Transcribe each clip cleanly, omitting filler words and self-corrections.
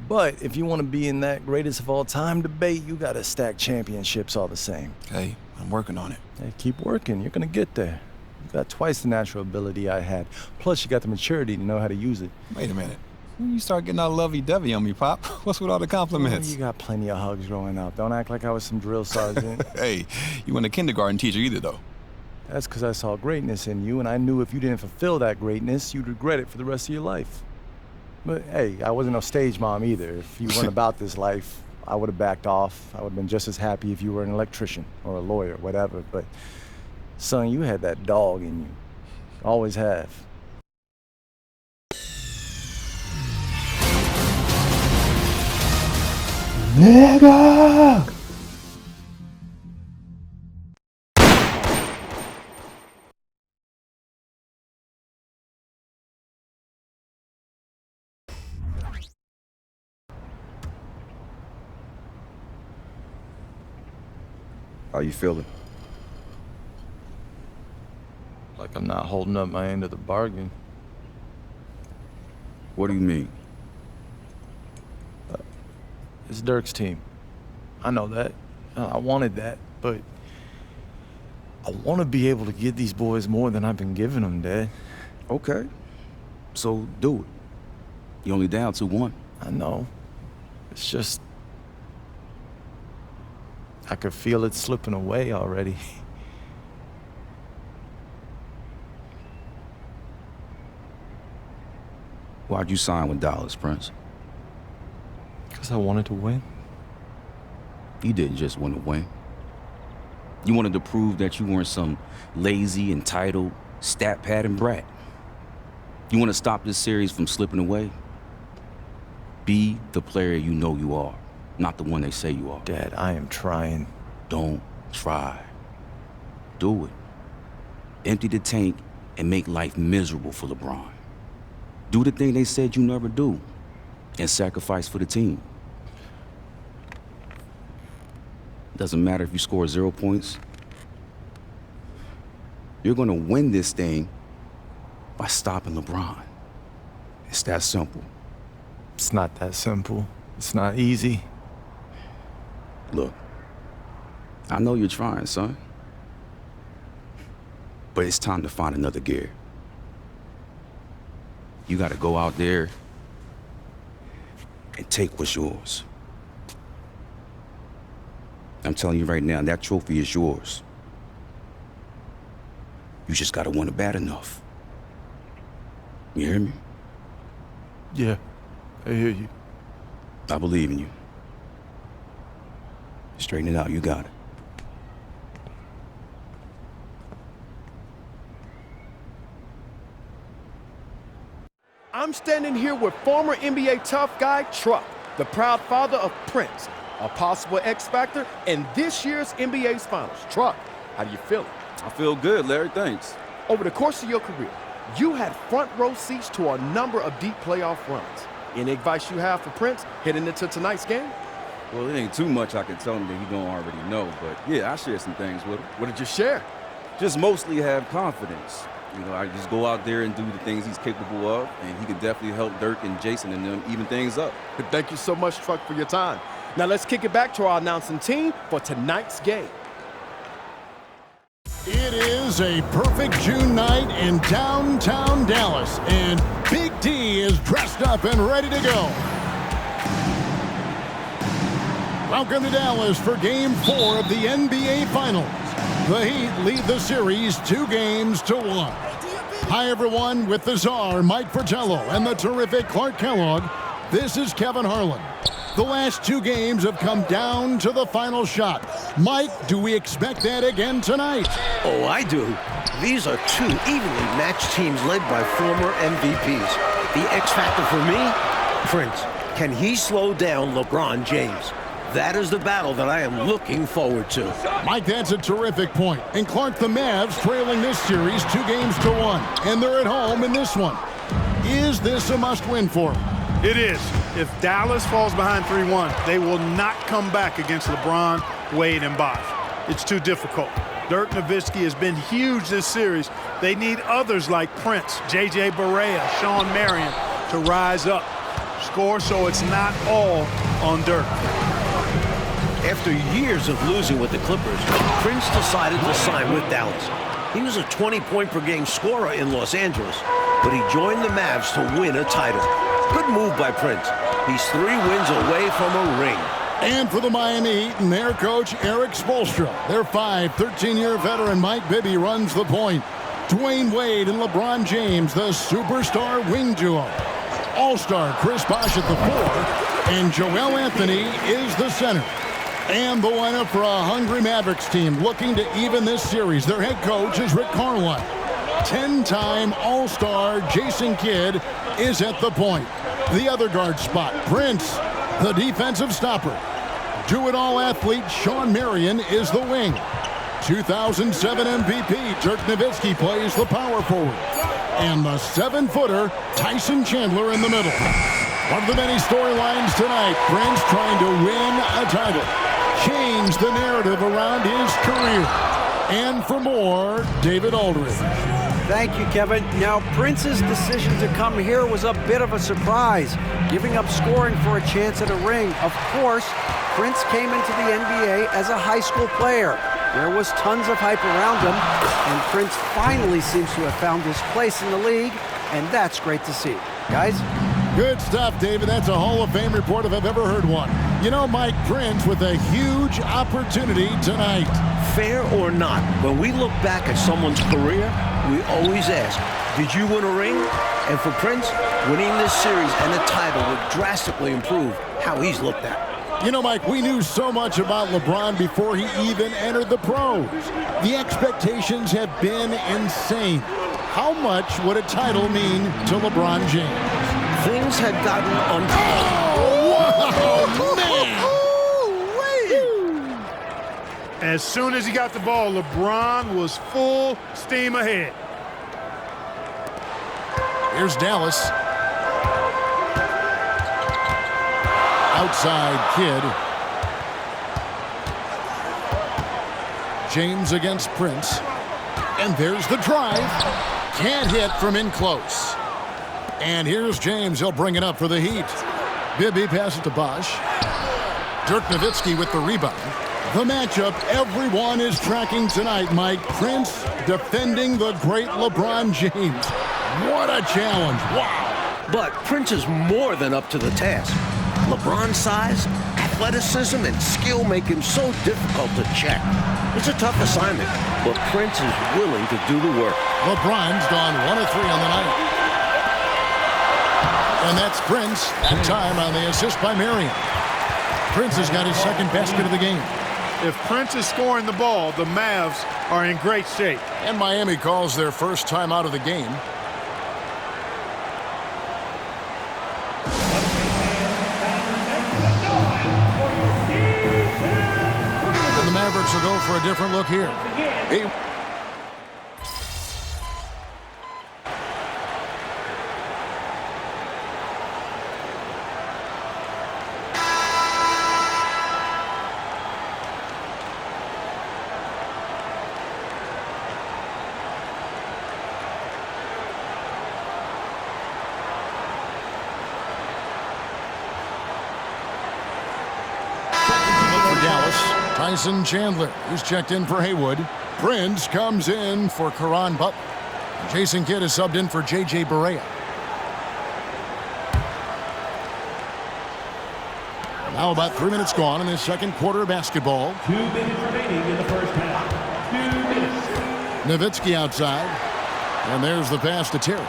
But if you want to be in that greatest of all time debate, you got to stack championships all the same. Hey, I'm working on it. Hey, keep working. You're going to get there. You got twice the natural ability I had. Plus, you got the maturity to know how to use it. Wait a minute. When you start getting all lovey-dovey on me, Pop, what's with all the compliments? You got plenty of hugs growing up. Don't act like I was some drill sergeant. Hey, you weren't a kindergarten teacher either, though. That's because I saw greatness in you, and I knew if you didn't fulfill that greatness, you'd regret it for the rest of your life. But hey, I wasn't no stage mom either. If you weren't about this life, I would have backed off. I would have been just as happy if you were an electrician or a lawyer, whatever. But son, you had that dog in you. Always have. Nigga! How you feeling? Like I'm not holding up my end of the bargain. What do you mean? It's Dirk's team. I know that. I wanted that, but I want to be able to give these boys more than I've been giving them, Dad. Okay. So do it. You only down 2-1. I know. It's just... I could feel it slipping away already. Why'd you sign with Dallas, Prince? Because I wanted to win. You didn't just want to win. You wanted to prove that you weren't some lazy, entitled, stat-padding brat. You want to stop this series from slipping away? Be the player you know you are, not the one they say you are. Dad, I am trying. Don't try. Do it. Empty the tank and make life miserable for LeBron. Do the thing they said you never do and sacrifice for the team. Doesn't matter if you score 0 points. You're gonna win this thing by stopping LeBron. It's that simple. It's not that simple. It's not easy. Look, I know you're trying, son. But it's time to find another gear. You gotta go out there and take what's yours. I'm telling you right now, that trophy is yours. You just gotta want it bad enough. You hear me? Yeah, I hear you. I believe in you. Straighten it out, you got it. I'm standing here with former NBA tough guy Truck, the proud father of Prince, a possible X Factor in this year's NBA's Finals. Truck, how do you feel? I feel good, Larry, thanks. Over the course of your career, you had front row seats to a number of deep playoff runs. Any advice you have for Prince heading into tonight's game? Well, it ain't too much I can tell him that he don't already know, but yeah, I share some things with him. What did you share? Just mostly have confidence. You know, I just go out there and do the things he's capable of, and he can definitely help Dirk and Jason and them even things up. Thank you so much, Truck, for your time. Now let's kick it back to our announcing team for tonight's game. It is a perfect June night in downtown Dallas, and Big D is dressed up and ready to go. Welcome to Dallas for Game 4 of the NBA Finals. The Heat lead the series 2-1. Hi, everyone, with the czar, Mike Fratello, and the terrific Clark Kellogg, this is Kevin Harlan. The last 2 games have come down to the final shot. Mike, do we expect that again tonight? Oh, I do. These are 2 evenly matched teams led by former MVPs. The X factor for me, Prince. Can he slow down LeBron James? That is the battle that I am looking forward to. Mike, that's a terrific point. And Clark, the Mavs trailing this series 2-1, and they're at home in this one. Is this a must-win for them? It is. If Dallas falls behind 3-1, they will not come back against LeBron, Wade, and Bosh. It's too difficult. Dirk Nowitzki has been huge this series. They need others like Prince, J.J. Barea, Sean Marion to rise up. score, so it's not all on Dirk. After years of losing with the Clippers, Prince decided to sign with Dallas. He was a 20-point-per-game scorer in Los Angeles, but he joined the Mavs to win a title. Good move by Prince. He's 3 wins away from a ring. And for the Miami Heat and their coach, Eric Spoelstra, their 13-year veteran Mike Bibby runs the point. Dwayne Wade and LeBron James, the superstar wing duo. All-star Chris Bosh at the 4, and Joel Anthony is the center. And the lineup for a hungry Mavericks team looking to even this series. Their head coach is Rick Carlisle. 10-time All-Star Jason Kidd is at the point. The other guard spot, Prince, the defensive stopper. Do-it-all athlete Shawn Marion is the wing. 2007 MVP Dirk Nowitzki plays the power forward. And the 7-footer Tyson Chandler in the middle. One of the many storylines tonight, Prince trying to win a title. Change the narrative around his career. And for more, David Aldridge. Thank you, Kevin. Now, Prince's decision to come here was a bit of a surprise, giving up scoring for a chance at a ring. Of course, Prince came into the NBA as a high school player. There was tons of hype around him, and Prince finally seems to have found his place in the league, and that's great to see. Guys? Good stuff, David. That's a Hall of Fame report if I've ever heard one. You know, Mike, Prince with a huge opportunity tonight. Fair or not, when we look back at someone's career, we always ask, did you win a ring? And for Prince, winning this series and a title would drastically improve how he's looked at. You know, Mike, we knew so much about LeBron before he even entered the pros. The expectations have been insane. How much would a title mean to LeBron James? Things had gotten As soon as he got the ball, LeBron was full steam ahead. Here's Dallas. Outside Kidd. James against Prince. And there's the drive. Can't hit from in close. And here's James. He'll bring it up for the Heat. Bibby passes to Bosh. Dirk Nowitzki with the rebound. The matchup everyone is tracking tonight, Mike. Prince defending the great LeBron James. What a challenge. Wow. But Prince is more than up to the task. LeBron's size, athleticism, and skill make him so difficult to check. It's a tough assignment, but Prince is willing to do the work. LeBron's gone 1 of 3 on the night. And that's Prince, that time on the assist by Marion. Prince has got his second basket of the game. If Prince is scoring the ball, the Mavs are in great shape. And Miami calls their first time out of the game. And the Mavericks will go for a different look here. Tyson Chandler is checked in for Haywood. Prince comes in for Caron Butler. Jason Kidd is subbed in for J.J. Barea. Now about 3 minutes gone in this second quarter of basketball. 2 minutes remaining in the first half. 2 minutes. Nowitzki outside. And there's the pass to Terry.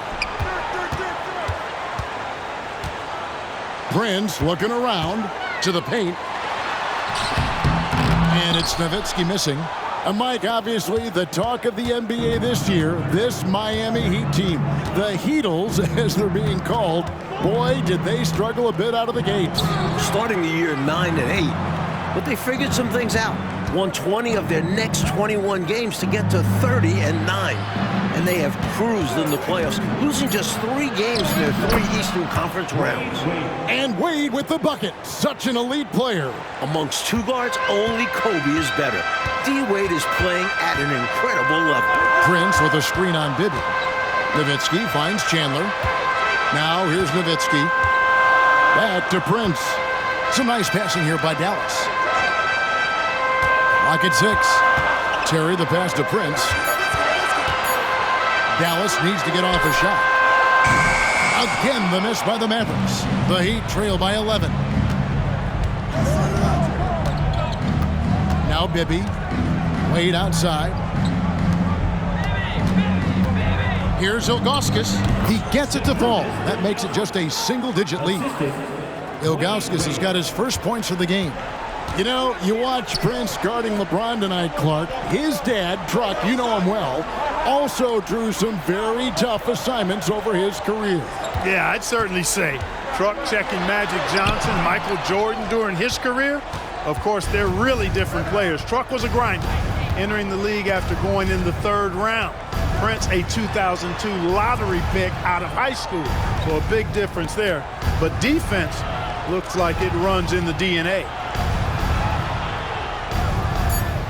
Prince looking around to the paint. And it's Nowitzki missing. And Mike, obviously the talk of the NBA this year, this Miami Heat team. The Heatles, as they're being called. Boy, did they struggle a bit out of the gates. Starting the year 9-8, but they figured some things out. Won 20 of their next 21 games to get to 30-9. And they have cruised in the playoffs, losing just 3 games in their 3 Eastern Conference rounds. And Wade with the bucket. Such an elite player. Amongst 2 guards, only Kobe is better. D-Wade is playing at an incredible level. Prince with a screen on Bibby. Nowitzki finds Chandler. Now here's Nowitzki. Back to Prince. Some nice passing here by Dallas. Lock at 6. Terry the pass to Prince. Dallas needs to get off a shot. Again, the miss by the Mavericks. The Heat trail by 11. Now Bibby. Wade outside. Here's Ilgauskas. He gets it to fall. That makes it just a single-digit lead. Ilgauskas has got his first points of the game. You know, you watch Prince guarding LeBron tonight, Clark. His dad, Truck, you know him well, also drew some very tough assignments over his career. Yeah, I'd certainly say. Truck checking Magic Johnson, Michael Jordan during his career. Of course, they're really different players. Truck was a grinder, entering the league after going in the 3rd round. Prince, a 2002 lottery pick out of high school. So a big difference there. But defense looks like it runs in the DNA.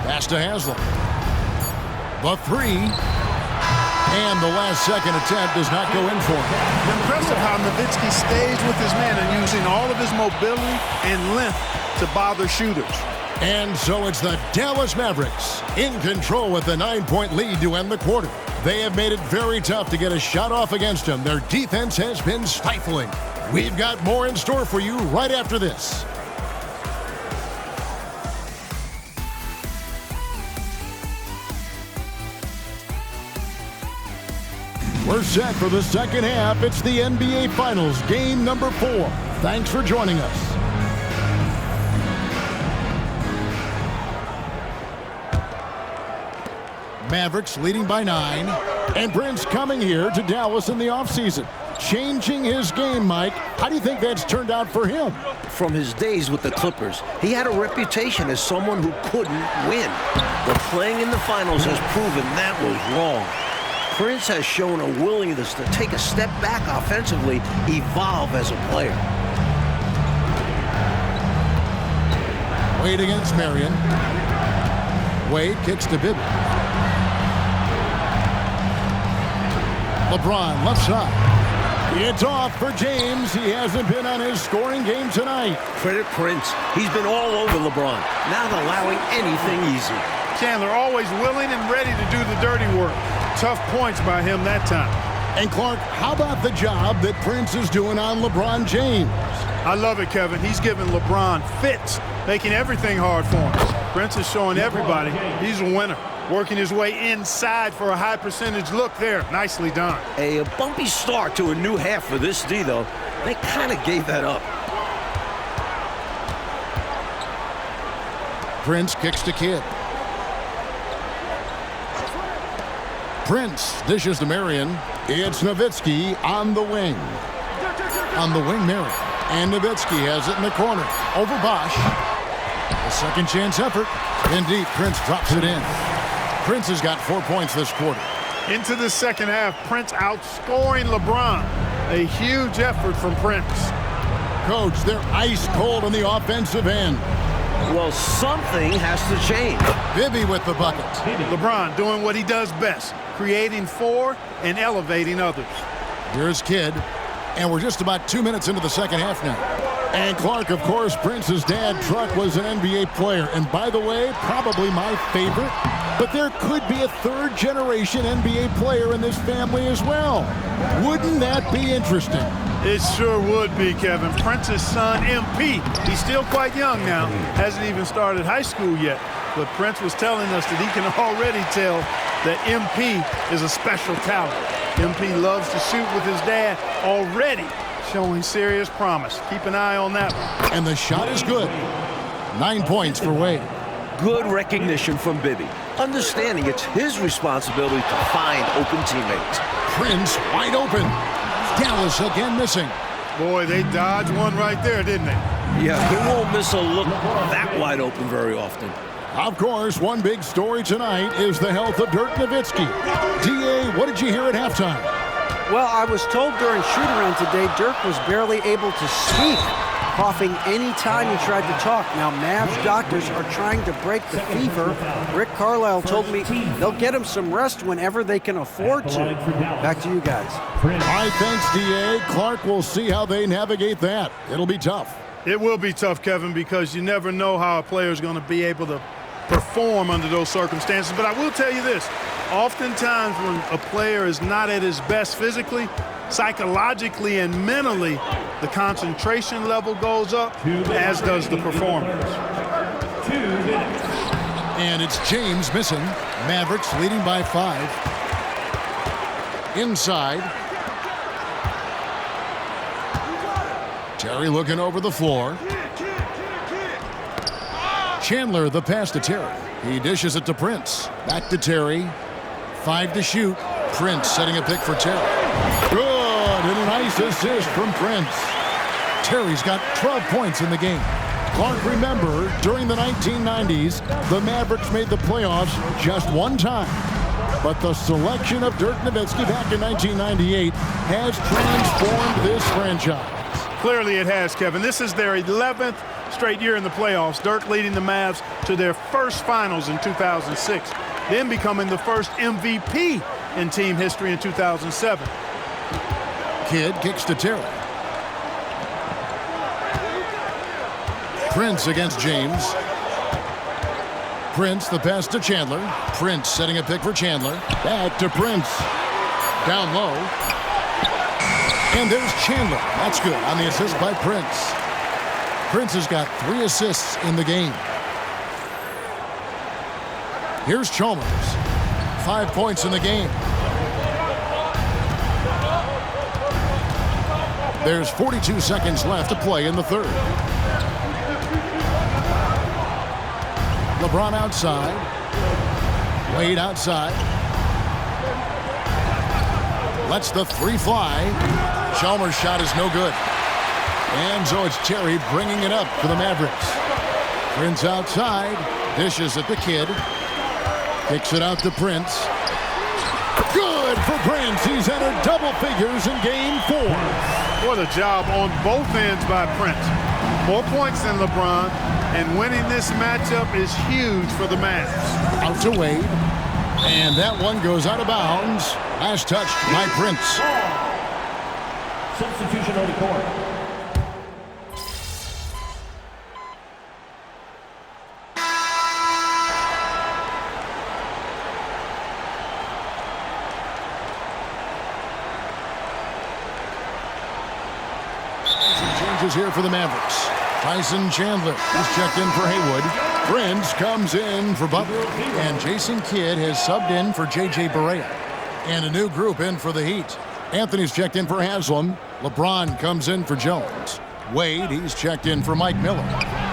Pass to Haslam. The 3. And the last second attempt does not go in for him. Impressive how Nowitzki stays with his man and using all of his mobility and length to bother shooters. And so it's the Dallas Mavericks in control with the 9-point lead to end the quarter. They have made it very tough to get a shot off against them. Their defense has been stifling. We've got more in store for you right after this. We're set for the second half. It's the NBA Finals, game number 4. Thanks for joining us. Mavericks leading by 9. And Prince coming here to Dallas in the offseason. Changing his game, Mike. How do you think that's turned out for him? From his days with the Clippers, he had a reputation as someone who couldn't win. But playing in the finals has proven that was wrong. Prince has shown a willingness to take a step back offensively, evolve as a player. Wade against Marion. Wade kicks to Bibby. LeBron left side. It's off for James. He hasn't been on his scoring game tonight. Credit Prince. He's been all over LeBron, not allowing anything easy. Chandler always willing and ready to do the dirty work. Tough points by him that time. And Clark, how about the job that Prince is doing on LeBron James? I love it, Kevin. He's giving LeBron fits, making everything hard for him. Prince is showing everybody he's a winner. Working his way inside for a high percentage look there. Nicely done. A bumpy start to a new half for this D, though. They kind of gave that up. Prince kicks to Kidd. Prince dishes to Marion. It's Nowitzki on the wing. On the wing, Marion. And Nowitzki has it in the corner. Over Bosch. A second chance effort. In deep, Prince drops it in. Prince has got 4 points this quarter. Into the second half, Prince outscoring LeBron. A huge effort from Prince. Coach, they're ice cold on the offensive end. Well, something has to change. Bibby with the bucket. LeBron doing what he does best, creating for and elevating others. Here's Kidd, and we're just about 2 minutes into the second half now. And Clark, of course, Prince's dad, Truck, was an NBA player. And by the way, probably my favorite. But there could be a third-generation NBA player in this family as well. Wouldn't that be interesting? It sure would be, Kevin. Prince's son, MP. He's still quite young now. Hasn't even started high school yet. But Prince was telling us that he can already tell that MP is a special talent. MP loves to shoot with his dad already, showing serious promise. Keep an eye on that one. And the shot is good. 9 points for Wade. Good recognition from Bibby. Understanding it's his responsibility to find open teammates. Prince wide open. Dallas again missing. Boy, they dodged one right there, didn't they? Yeah, he won't miss a look that wide open very often. Of course, one big story tonight is the health of Dirk Nowitzki. D.A., what did you hear at halftime? Well, I was told during shoot-around today Dirk was barely able to speak. coughing any time he tried to talk. Now Mavs doctors are trying to break the fever. Rick Carlisle told me they'll get him some rest whenever they can afford to. Back to you guys. All right, thanks, D.A. Clark, will see how they navigate that. It'll be tough. It will be tough, Kevin, because you never know how a player is going to be able to perform under those circumstances. But I will tell you this. Oftentimes when a player is not at his best physically, psychologically and mentally, the concentration level goes up, as does the performance. And it's James missing. Mavericks leading by 5. Inside. Terry looking over the floor. Chandler, the pass to Terry. He dishes it to Prince. Back to Terry. 5 to shoot. Prince setting a pick for Terry. Good, and a nice assist from Prince. Terry's got 12 points in the game. Clark, remember, during the 1990s, the Mavericks made the playoffs just one time. But the selection of Dirk Nowitzki back in 1998 has transformed this franchise. Clearly it has, Kevin. This is their 11th straight year in the playoffs. Dirk leading the Mavs to their first finals in 2006, then becoming the first MVP in team history in 2007. Kidd kicks to Terry. Prince against James. Prince, the pass to Chandler. Prince setting a pick for Chandler. Back to Prince. Down low. And there's Chandler. That's good on the assist by Prince. Prince has got 3 assists in the game. Here's Chalmers. 5 points in the game. There's 42 seconds left to play in the third. LeBron outside. Wade outside. Lets the 3 fly. Chalmers' shot is no good. And so it's Terry bringing it up for the Mavericks. Prince outside. Dishes at the Kidd. Kicks it out to Prince. Good for Prince. He's entered double figures in game 4. What a job on both ends by Prince. More points than LeBron, and winning this matchup is huge for the Mavs. Out to Wade. And that one goes out of bounds. Last touch by Prince. Substitution on the court. Changes here for the Mavericks. Tyson Chandler is checked in for Haywood. Prince comes in for Butler. And Jason Kidd has subbed in for J.J. Barea. And a new group in for the Heat. Anthony's checked in for Haslam. LeBron comes in for Jones. Wade, he's checked in for Mike Miller.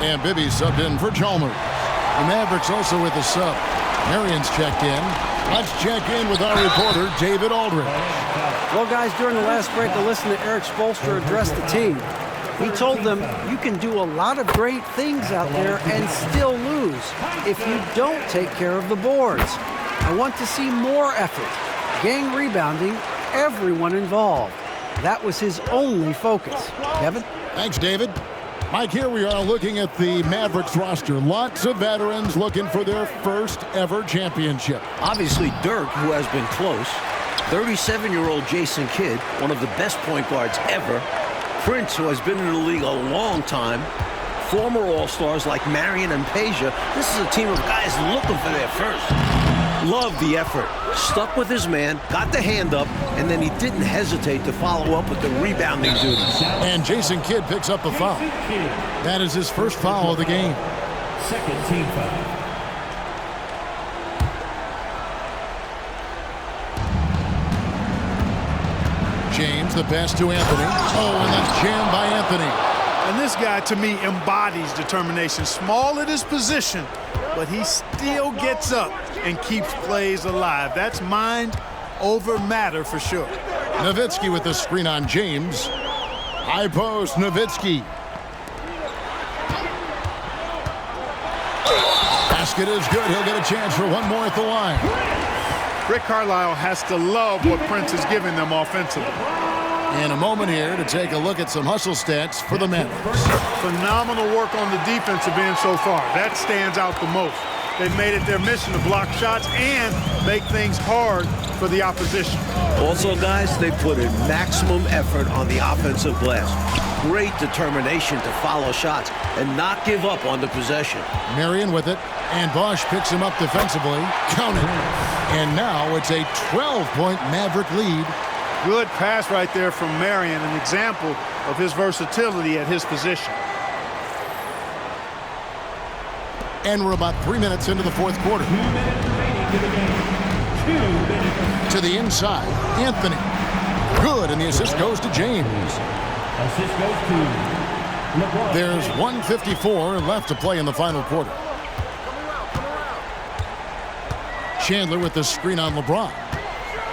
And Bibby's subbed in for Chalmers. The Mavericks also with a sub. Marion's checked in. Let's check in with our reporter, David Aldridge. Well, guys, during the last break, I listened to Eric Spoelstra address the team. He told them you can do a lot of great things out there and still lose if you don't take care of the boards. I want to see more effort, gang rebounding, everyone involved. That was his only focus. Kevin? Thanks, David. Mike, here we are looking at the Mavericks roster. Lots of veterans looking for their first ever championship. Obviously, Dirk, who has been close. 37-year-old Jason Kidd, one of the best point guards ever. Prince, who has been in the league a long time. Former All-Stars like Marion and Peja. This is a team of guys looking for their first. Loved the effort. Stuck with his man, got the hand up, and then he didn't hesitate to follow up with the rebounding duties. And Jason Kidd picks up the foul. That is his first foul of the game. Second team foul. James, the pass to Anthony. Oh, and that's jammed by Anthony. And this guy, to me, embodies determination. Small at his position, but he still gets up and keeps plays alive. That's mind over matter for sure. Nowitzki with the screen on James. High post, Nowitzki. Basket is good. He'll get a chance for one more at the line. Rick Carlisle has to love what Prince is giving them offensively. And a moment here to take a look at some hustle stats for the Mavericks. Phenomenal work on the defensive end so far. That stands out the most. They've made it their mission to block shots and make things hard for the opposition. Also, guys, they put in maximum effort on the offensive glass. Great determination to follow shots and not give up on the possession. Marion with it, and Bosch picks him up defensively. Count it. And now it's a 12-point Maverick lead. Good pass right there from Marion, an example of his versatility at his position. And we're about 3 minutes into the fourth quarter. 2 minutes remaining in the game. 2 minutes. To the inside, Anthony. Good, and the assist goes to James. Assist goes to LeBron. There's 1:54 left to play in the final quarter. Chandler with the screen on LeBron.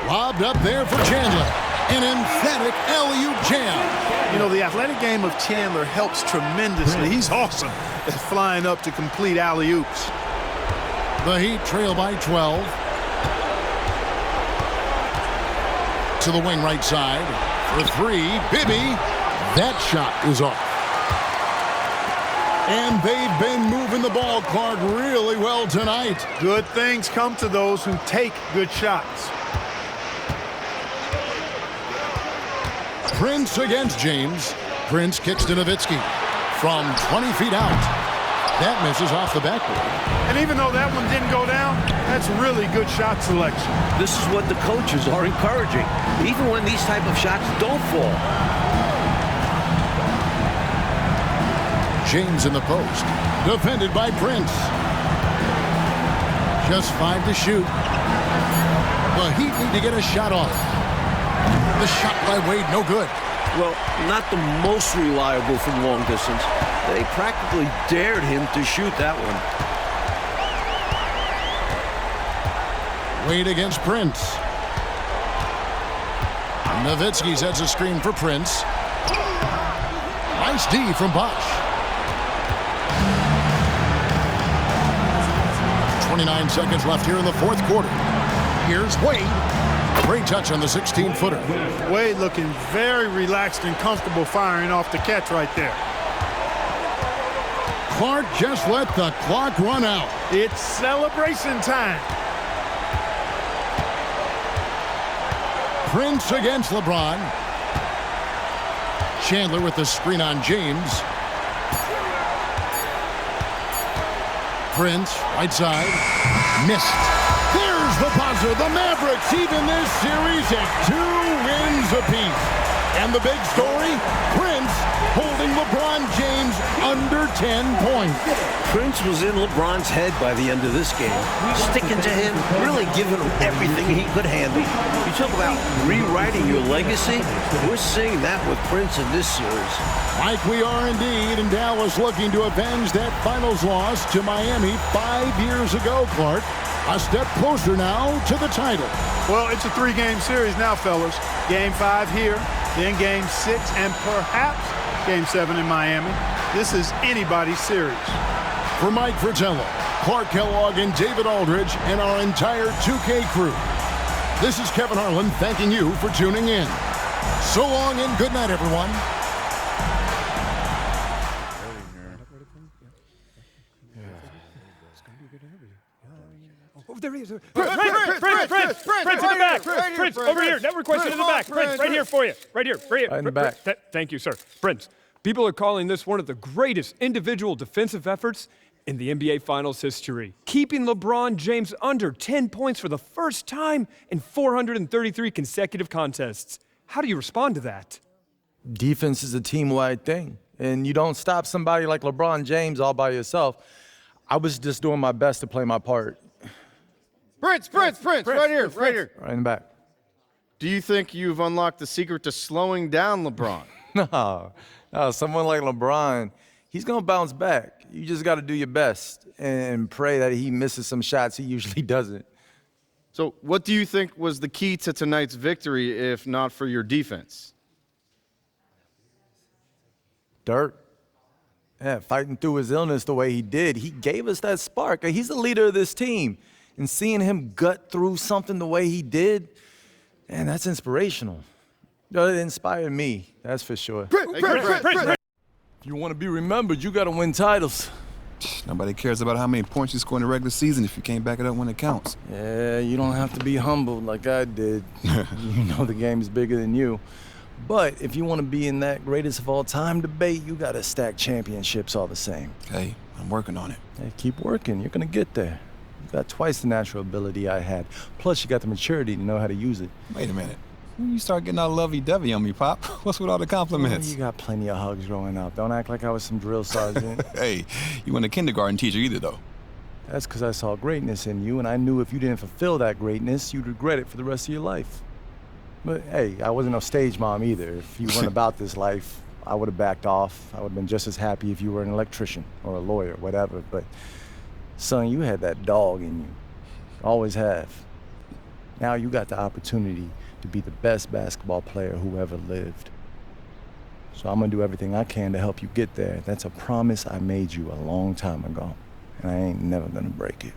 Lobbed up there for Chandler. An emphatic alley-oop jam. You know, the athletic game of Chandler helps tremendously. He's awesome at flying up to complete alley-oops. The Heat trail by 12. To the wing right side. For three, Bibby. That shot is off. And they've been moving the ball, Clark, really well tonight. Good things come to those who take good shots. Prince against James. Prince kicks to Nowitzki from 20 feet out. That misses off the backboard. And even though that one didn't go down, that's really good shot selection. This is what the coaches are encouraging, even when these type of shots don't fall. James in the post. Defended by Prince. Just 5 to shoot. The Heat need to get a shot off. The shot by Wade, no good. Well, not the most reliable from long distance. They practically dared him to shoot that one. Wade against Prince. Nowitzki sets a screen for Prince. Nice D from Bosch. 29 seconds left here in the fourth quarter. Here's Wade. Great touch on the 16-footer. Wade looking very relaxed and comfortable firing off the catch right there. Clark just let the clock run out. It's celebration time. Prince against LeBron. Chandler with the screen on James. Prince, right side. Missed. There's the buzzer. The Mavericks even this series at 2 wins apiece. And the big story, Prince holding LeBron James under 10 points. Prince was in LeBron's head by the end of this game, sticking to him, really giving him everything he could handle. You talk about rewriting your legacy, we're seeing that with Prince in this series. Like we are indeed, and Dallas looking to avenge that finals loss to Miami 5 years ago, Clark. A step closer now to the title. Well, it's a 3-game series now, fellas. Game 5 here, then Game 6, and perhaps Game 7 in Miami. This is anybody's series. For Mike Fratello, Clark Kellogg, and David Aldridge, and our entire 2K crew, this is Kevin Harlan thanking you for tuning in. So long and good night, everyone. There he is. Prince in the back. Prince, over here. Network question in the back. Prince, right here for you. Right here. Right in the back. Thank you, sir. Prince, people are calling this one of the greatest individual defensive efforts in the NBA Finals history. Keeping LeBron James under 10 points for the first time in 433 consecutive contests. How do you respond to that? Defense is a team-wide thing, and you don't stop somebody like LeBron James all by yourself. I was just doing my best to play my part. Prince, right here. Right in the back. Do you think you've unlocked the secret to slowing down LeBron? No, someone like LeBron, he's going to bounce back. You just got to do your best and pray that he misses some shots he usually doesn't. So what do you think was the key to tonight's victory, if not for your defense? Dirk. Yeah, fighting through his illness the way he did, he gave us that spark. He's the leader of this team. And seeing him gut through something the way he did, man, that's inspirational. It inspired me, that's for sure. Prince. If you want to be remembered, you got to win titles. Nobody cares about how many points you score in the regular season if you can't back it up when it counts. Yeah, you don't have to be humbled like I did. You know the game is bigger than you. But if you want to be in that greatest of all time debate, you got to stack championships all the same. Hey, I'm working on it. Hey, keep working. You're going to get there. You got twice the natural ability I had. Plus, you got the maturity to know how to use it. Wait a minute. When you start getting all lovey-dovey on me, Pop, what's with all the compliments? Oh, you got plenty of hugs growing up. Don't act like I was some drill sergeant. Hey, you weren't a kindergarten teacher either, though. That's because I saw greatness in you, and I knew if you didn't fulfill that greatness, you'd regret it for the rest of your life. But hey, I wasn't no stage mom either. If you weren't about this life, I would have backed off. I would have been just as happy if you were an electrician or a lawyer, whatever. But son, you had that dog in you. Always have. Now you got the opportunity to be the best basketball player who ever lived. So I'm gonna do everything I can to help you get there. That's a promise I made you a long time ago, and I ain't never gonna break it.